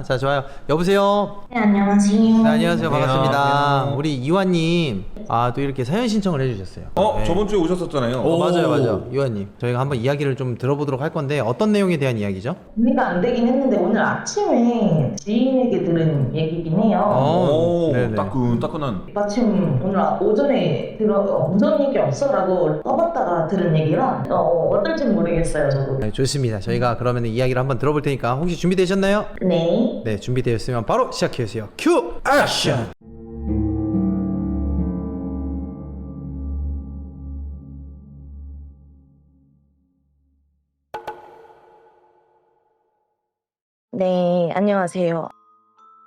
자, 좋아요. 여보세요? 네, 안녕하세요. 네, 안녕하세요. 반갑습니다. 안녕하세요. 우리 이완님, 또 이렇게 사연 신청을 해주셨어요. 네. 저번 주에 오셨었잖아요. 맞아요. 이완님. 저희가 한번 이야기를 좀 들어보도록 할 건데, 어떤 내용에 대한 이야기죠? 이해가 안 되긴 했는데 오늘 아침에 지인에게 들은 얘기긴 해요. 네네. 따끈따끈한. 마침 오늘 오전에 무슨 얘기 없어라고 떠봤다가 들은 얘기라 어떨지 모르겠어요, 저도. 네, 좋습니다. 저희가 그러면 이야기를 한번 들어볼 테니까 혹시 준비되셨나요? 네. 네, 준비되었으면 바로 시작해주세요. 큐! 액션! 네, 안녕하세요.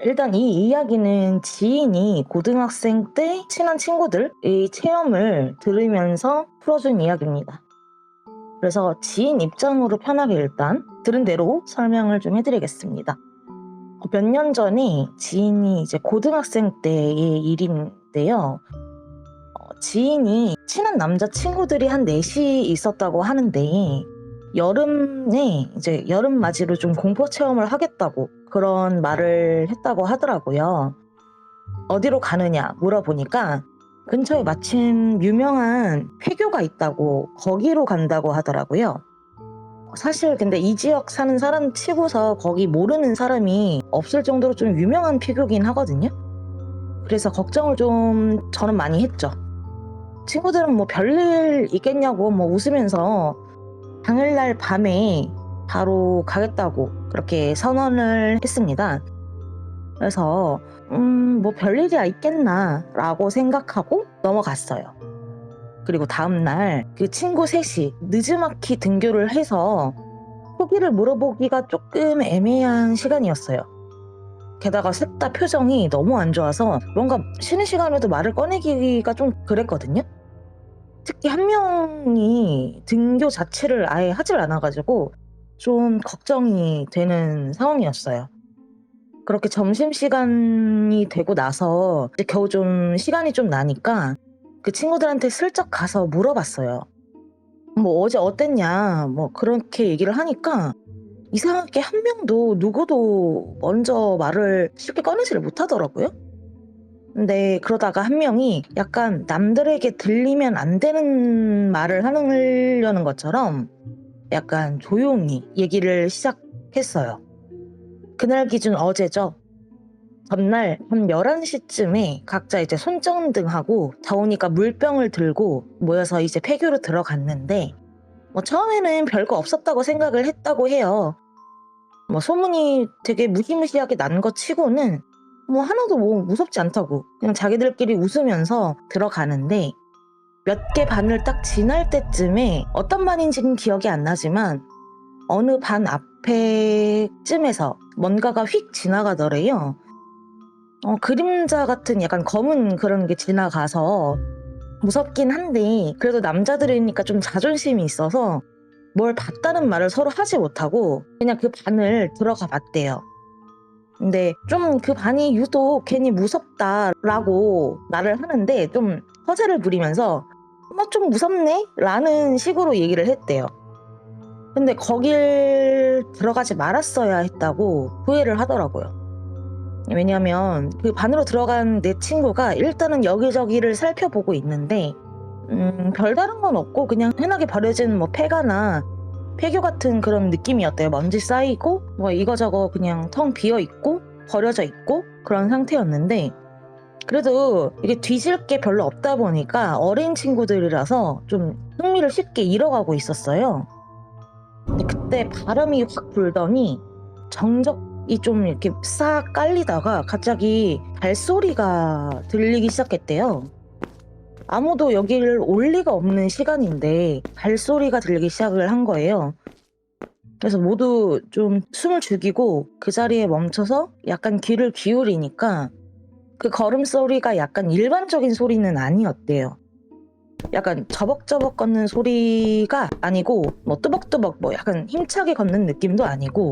일단 이 이야기는 지인이 고등학생 때 친한 친구들의 체험을 들으면서 풀어준 이야기입니다. 그래서 지인 입장으로 편하게 일단 들은 대로 설명을 좀 해드리겠습니다. 몇 년 전에 지인이 이제 고등학생 때의 일인데요. 지인이 친한 남자친구들이 한 넷이 있었다고 하는데 여름에 이제 여름 맞이로 좀 공포 체험을 하겠다고 그런 말을 했다고 하더라고요. 어디로 가느냐 물어보니까 근처에 마침 유명한 폐교가 있다고 거기로 간다고 하더라고요. 사실 근데 이 지역 사는 사람 치고서 거기 모르는 사람이 없을 정도로 좀 유명한 폐교긴 하거든요. 그래서 걱정을 좀 저는 많이 했죠. 친구들은 뭐 별일 있겠냐고 뭐 웃으면서 당일날 밤에 바로 가겠다고 그렇게 선언을 했습니다. 그래서 뭐 별일이 있겠나 라고 생각하고 넘어갔어요. 그리고 다음날 그 친구 셋이 느지막이 등교를 해서 후기를 물어보기가 조금 애매한 시간이었어요. 게다가 셋 다 표정이 너무 안 좋아서 뭔가 쉬는 시간에도 말을 꺼내기가 좀 그랬거든요. 특히 한 명이 등교 자체를 아예 하질 않아가지고 좀 걱정이 되는 상황이었어요. 그렇게 점심시간이 되고 나서 이제 겨우 좀 시간이 좀 나니까 그 친구들한테 슬쩍 가서 물어봤어요. 뭐 어제 어땠냐 뭐 그렇게 얘기를 하니까 이상하게 한 명도 누구도 먼저 말을 쉽게 꺼내지를 못하더라고요. 근데 그러다가 한 명이 약간 남들에게 들리면 안 되는 말을 하려는 것처럼 약간 조용히 얘기를 시작했어요. 그날 기준 어제죠. 전날 한 11시쯤에 각자 이제 손전등하고 더우니까 물병을 들고 모여서 이제 폐교로 들어갔는데 뭐 처음에는 별거 없었다고 생각을 했다고 해요. 뭐 소문이 되게 무시무시하게 난 것 치고는 뭐 하나도 뭐 무섭지 않다고 그냥 자기들끼리 웃으면서 들어가는데 몇 개 반을 딱 지날 때쯤에 어떤 반인지는 기억이 안 나지만 어느 반 앞에쯤에서 뭔가가 휙 지나가더래요. 그림자 같은 약간 검은 그런 게 지나가서 무섭긴 한데 그래도 남자들이니까 좀 자존심이 있어서 뭘 봤다는 말을 서로 하지 못하고 그냥 그 반을 들어가 봤대요. 근데 좀 그 반이 유독 괜히 무섭다라고 말을 하는데 좀 허세를 부리면서 좀 무섭네? 라는 식으로 얘기를 했대요. 근데 거길 들어가지 말았어야 했다고 후회를 하더라고요. 왜냐면 그 반으로 들어간 내 친구가 일단은 여기저기를 살펴보고 있는데 별다른 건 없고 그냥 흔하게 버려진 뭐 폐가나 폐교 같은 그런 느낌이었대요. 먼지 쌓이고 뭐 이거저거 그냥 텅 비어 있고 버려져 있고 그런 상태였는데 그래도 이게 뒤질 게 별로 없다 보니까 어린 친구들이라서 좀 흥미를 쉽게 잃어가고 있었어요. 근데 그때 바람이 확 불더니 정적이 좀 이렇게 싹 깔리다가 갑자기 발소리가 들리기 시작했대요. 아무도 여기를 올 리가 없는 시간인데 발소리가 들리기 시작을 한 거예요. 그래서 모두 좀 숨을 죽이고 그 자리에 멈춰서 약간 귀를 기울이니까 그 걸음소리가 약간 일반적인 소리는 아니었대요. 약간 저벅저벅 걷는 소리가 아니고 뭐 뚜벅뚜벅 뭐 약간 힘차게 걷는 느낌도 아니고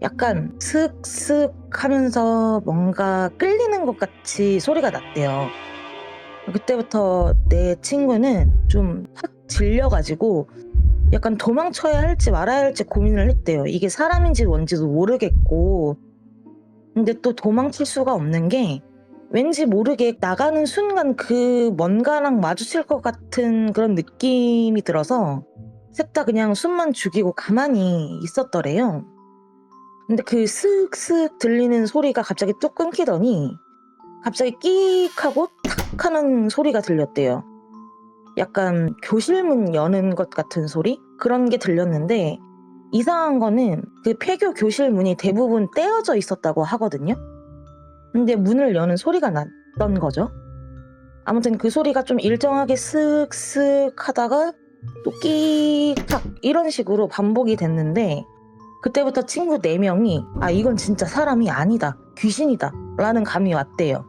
약간 슥슥 하면서 뭔가 끌리는 것 같이 소리가 났대요. 그때부터 내 친구는 좀 확 질려가지고 약간 도망쳐야 할지 말아야 할지 고민을 했대요. 이게 사람인지 뭔지도 모르겠고, 근데 또 도망칠 수가 없는 게 왠지 모르게 나가는 순간 그 뭔가랑 마주칠 것 같은 그런 느낌이 들어서 셋 다 그냥 숨만 죽이고 가만히 있었더래요. 근데 그 슥슥 들리는 소리가 갑자기 뚝 끊기더니 갑자기 끽 하고 탁 하는 소리가 들렸대요. 약간 교실문 여는 것 같은 소리? 그런 게 들렸는데, 이상한 거는 그 폐교 교실문이 대부분 떼어져 있었다고 하거든요. 근데 문을 여는 소리가 났던 거죠. 아무튼 그 소리가 좀 일정하게 슥슥 하다가 또 끽탁 이런 식으로 반복이 됐는데, 그때부터 친구 4명이 아 이건 진짜 사람이 아니다, 귀신이다 라는 감이 왔대요.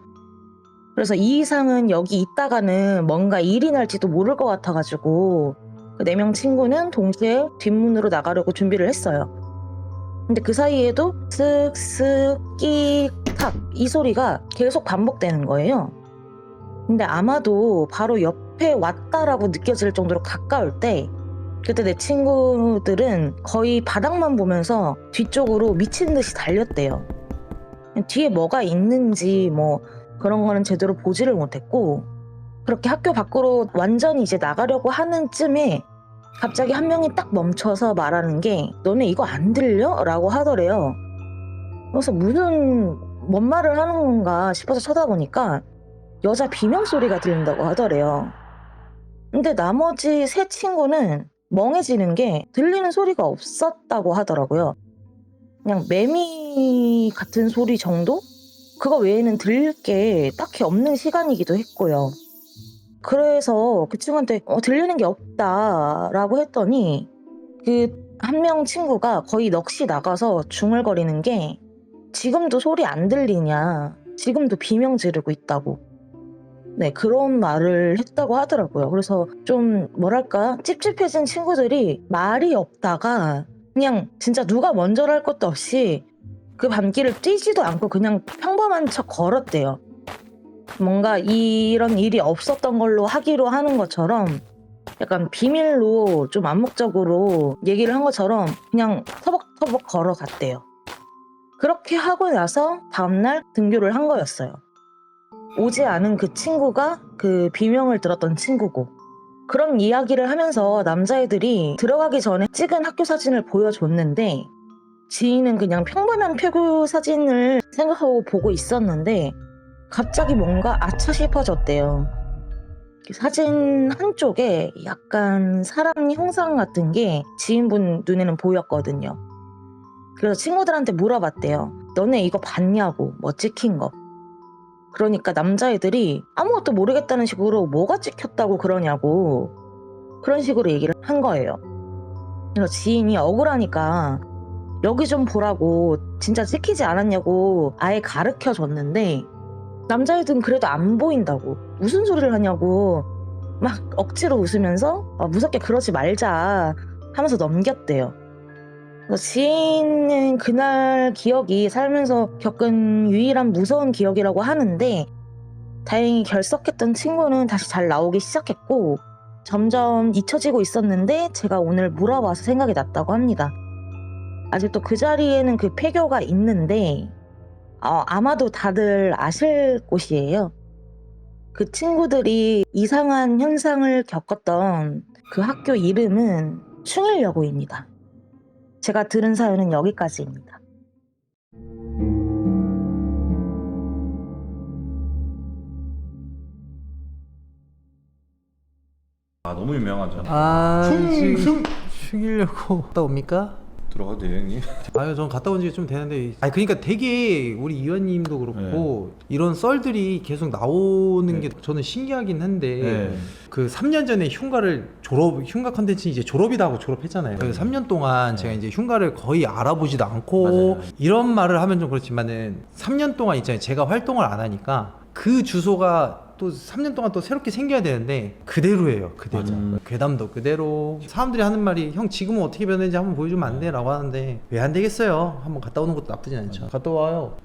그래서 이 이상은 여기 있다가는 뭔가 일이 날지도 모를 것 같아가지고 그 4명 친구는 동시에 뒷문으로 나가려고 준비를 했어요. 근데 그 사이에도 쓱쓱 끽탁 이 소리가 계속 반복되는 거예요. 근데 아마도 바로 옆에 왔다라고 느껴질 정도로 가까울 때, 그때 내 친구들은 거의 바닥만 보면서 뒤쪽으로 미친 듯이 달렸대요. 뒤에 뭐가 있는지 뭐 그런 거는 제대로 보지를 못했고, 그렇게 학교 밖으로 완전히 이제 나가려고 하는 쯤에 갑자기 한 명이 딱 멈춰서 말하는 게 너네 이거 안 들려? 라고 하더래요. 그래서 뭔 말을 하는 건가 싶어서 쳐다보니까 여자 비명 소리가 들린다고 하더래요. 근데 나머지 3 친구는 멍해지는 게 들리는 소리가 없었다고 하더라고요. 그냥 매미 같은 소리 정도? 그거 외에는 들릴 게 딱히 없는 시간이기도 했고요. 그래서 그 친구한테 들리는 게 없다라고 했더니 그 한 명 친구가 거의 넋이 나가서 중얼거리는 게 지금도 소리 안 들리냐, 지금도 비명 지르고 있다고. 네, 그런 말을 했다고 하더라고요. 그래서 좀 뭐랄까 찝찝해진 친구들이 말이 없다가 그냥 진짜 누가 먼저랄 것도 없이 그 밤길을 뛰지도 않고 그냥 평범한 척 걸었대요. 뭔가 이런 일이 없었던 걸로 하기로 하는 것처럼 약간 비밀로 좀 암묵적으로 얘기를 한 것처럼 그냥 터벅터벅 걸어갔대요. 그렇게 하고 나서 다음날 등교를 한 거였어요. 오지 않은 그 친구가 그 비명을 들었던 친구고, 그런 이야기를 하면서 남자애들이 들어가기 전에 찍은 학교 사진을 보여줬는데 지인은 그냥 평범한 폐교 사진을 생각하고 보고 있었는데 갑자기 뭔가 아차 싶어졌대요. 사진 한쪽에 약간 사람 형상 같은 게 지인분 눈에는 보였거든요. 그래서 친구들한테 물어봤대요. 너네 이거 봤냐고, 뭐 찍힌 거. 그러니까 남자애들이 아무것도 모르겠다는 식으로 뭐가 찍혔다고 그러냐고 그런 식으로 얘기를 한 거예요. 그래서 지인이 억울하니까 여기 좀 보라고 진짜 찍히지 않았냐고 아예 가르쳐 줬는데 남자애들은 그래도 안 보인다고 무슨 소리를 하냐고 막 억지로 웃으면서 무섭게 그러지 말자 하면서 넘겼대요. 지인은 그날 기억이 살면서 겪은 유일한 무서운 기억이라고 하는데 다행히 결석했던 친구는 다시 잘 나오기 시작했고 점점 잊혀지고 있었는데 제가 오늘 물어봐서 생각이 났다고 합니다. 아직도 그 자리에는 그 폐교가 있는데 아마도 다들 아실 곳이에요. 그 친구들이 이상한 현상을 겪었던 그 학교 이름은 충일여고입니다. 제가 들은 사연은 여기까지입니다. 아 너무 유명하죠. 죽이려고 갔다 옵니까? 들어가도 돼요 형님? 아유, 전 갔다 온 지 좀 되는데. 그러니까 되게 우리 이완님도 그렇고 이런 썰들이 계속 나오는 게 저는 신기하긴 한데 그 3년 전에 흉가 컨텐츠 이제 졸업이다 하고 졸업했잖아요. 그 3년 동안 제가 이제 흉가를 거의 알아보지도 않고 맞아요. 이런 말을 하면 좀 그렇지만은 3년 동안 있잖아요. 제가 활동을 안 하니까 그 주소가 또 3년 동안 또 새롭게 생겨야 되는데 그대로예요. 그대로. 괴담도 그대로. 사람들이 하는 말이 형 지금은 어떻게 변했는지 한번 보여주면 안 돼? 라고 하는데 왜 안 되겠어요? 한번 갔다 오는 것도 나쁘진 않죠. 갔다 와요.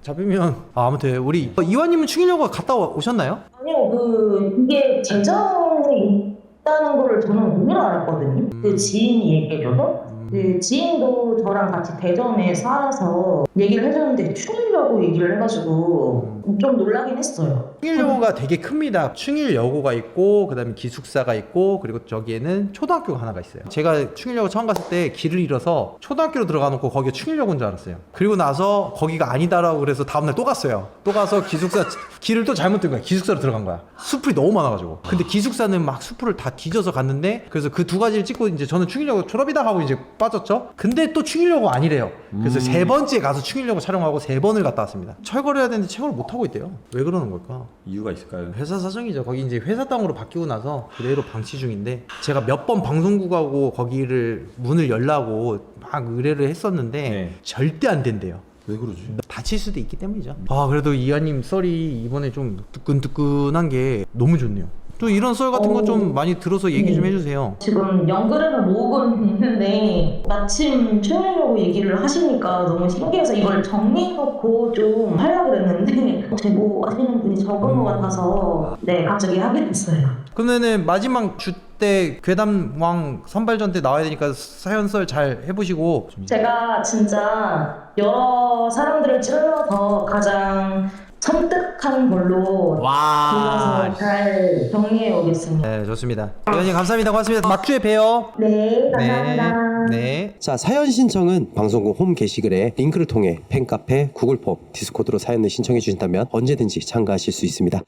잡히면 아무튼 우리 이완님은 충일여고 갔다 오셨나요? 아니요, 이게 재정이 있다는 거를 저는 오늘 알았거든요. 그 지인이 얘기해줘서. 그 지인도 저랑 같이 대전에 살아서 얘기를 해줬는데 충일여고 얘기를 해가지고 좀 놀라긴 했어요. 충일여고가 되게 큽니다. 충일여고가 있고 그다음에 기숙사가 있고 그리고 저기에는 초등학교가 하나가 있어요. 제가 충일여고 처음 갔을 때 길을 잃어서 초등학교로 들어가 놓고 거기가 충일여고인 줄 알았어요. 그리고 나서 거기가 아니다라고 그래서 다음날 또 갔어요. 또 가서 기숙사 길을 또 잘못 든 거야. 기숙사로 들어간 거야. 숲이 너무 많아가지고. 근데 기숙사는 막 숲을 다 뒤져서 갔는데 그래서 그 두 가지를 찍고 이제 저는 충일여고 졸업이다 하고 이제 빠졌죠. 근데 또 충일여고 아니래요. 그래서 세 번째 가서 충일여고 촬영하고 세 번을 갔다 왔습니다. 철거를 해야 되는데 철거를 못 하고 있대요. 왜 그러는 걸까? 이유가 있을까요? 회사 사정이죠. 거기 이제 회사 땅으로 바뀌고 나서 그대로 방치 중인데 제가 몇 번 방송국하고 거기를 문을 열라고 막 의뢰를 했었는데 네. 절대 안 된대요. 왜 그러지? 다칠 수도 있기 때문이죠. 아 그래도 이하님 썰이 이번에 좀 뜨끈뜨끈한 게 너무 좋네요. 또 이런 썰 같은 거 좀 많이 들어서 얘기 좀 해주세요. 지금 연글에서 모으고는 있는데 마침 충일여고 얘기를 하시니까 너무 신기해서 이걸 정리해놓고 좀 하려고 그랬는데 제보하시는 분이 적은 것 같아서 네 갑자기 하게 됐어요. 그러면은 마지막 주 때 괴담왕 선발전 때 나와야 되니까 사연 썰 잘 해보시고. 제가 진짜 여러 사람들을 찔러서 가장 섬뜩한 걸로 골라서 잘 정리해 오겠습니다. 네 좋습니다. 의원님 감사합니다. 고맙습니다. 막주에 봬요. 네, 감사합니다. 네. 자, 사연 신청은 방송국 홈 게시글에 링크를 통해 팬카페, 구글폼, 디스코드로 사연을 신청해 주신다면 언제든지 참가하실 수 있습니다.